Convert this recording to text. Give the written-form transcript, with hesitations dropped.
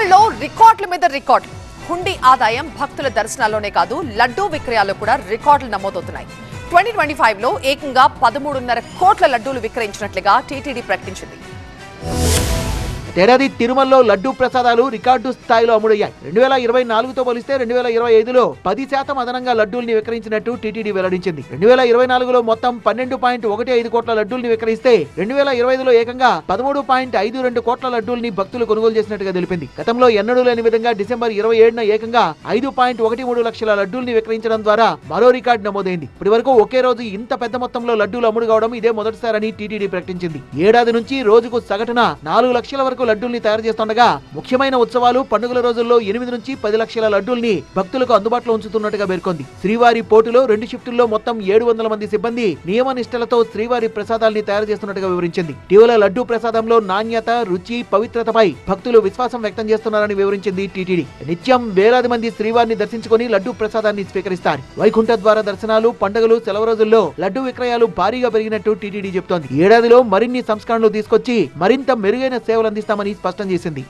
తిరుమలలో రికార్డుల మీద రికార్డు. హుండీ ఆదాయం భక్తుల దర్శనాల్లోనే కాదు, లడ్డూ విక్రయాల్లో కూడా రికార్డులు నమోదవుతున్నాయి. 2025లో ఏకంగా 13.5 కోట్ల లడ్డూలు విక్రయించినట్లుగా టీటీడీ ప్రకటించింది. ఏడాది తిరుమలలో లడ్డూ ప్రసాదాలు రికార్డు స్థాయిలో అమ్ముడయ్యాయి. 2024తో పోలిస్తే 2025లో 10% అదనంగా లడ్డూల్ని విక్రయించినట్టు టీటీడీ వెల్లడించింది. 2024లో మొత్తం 12.15 కోట్ల లడ్డూల్ని విక్రయిస్తే 2025లో ఏకంగా 13.52 కోట్ల లడ్డూల్ని భక్తులు కొనుగోలు చేసినట్టుగా తెలిపింది. గతంలో ఎన్నడూ లేని విధంగా డిసెంబర్ 27న ఏకంగా 5.13 లక్షల లడ్డూల్ని విక్రయించడం ద్వారా మరో రికార్డు నమోదైంది. ఇప్పటి వరకు ఒకే రోజు ఇంత పెద్ద మొత్తంలో లడ్డూలు అమ్ముడు కావడం ఇదే మొదటిసారని టీటీడీ ప్రకటించింది. ఏడాది నుంచి రోజుకు సగటున 4 లక్షల వరకు లడ్డూల్ని తయారు చేస్తుండగా ముఖ్యమైన ఉత్సవాలు పండుగల రోజుల్లో 8 నుంచి 10 లక్షల లడ్డూల్ని భక్తులకు అందుబాటులో ఉంచుతున్నట్టుగా పేర్కొంది. శ్రీవారి పోటులో 2 షిఫ్టుల్లో మొత్తం 700 మంది సిబ్బంది నియమ నిష్టలతో శ్రీవారి ప్రసాదాల్ని తయారు చేస్తున్నట్టుగా వివరించింది. ఇటీవల లడ్డూ ప్రసాదంలో నాణ్యత, రుచి, పవిత్రతపై భక్తులు విశ్వాసం వ్యక్తం చేస్తున్నారని వివరించింది టీటీడీ. నిత్యం వేలాది మంది శ్రీవారిని దర్శించుకుని లడ్డూ ప్రసాదాన్ని స్వీకరిస్తారు. వైకుంఠ ద్వార దర్శనాలు, పండుగలు, సెలవు రోజుల్లో లడ్డూ విక్రయాలు భారీగా పెరిగినట్టు టీటీడీ చెబుతోంది. ఏడాదిలో మరిన్ని సంస్కరణలు తీసుకొచ్చి మరింత మెరుగైన సేవలు అందిస్తామని స్పష్టం చేసింది.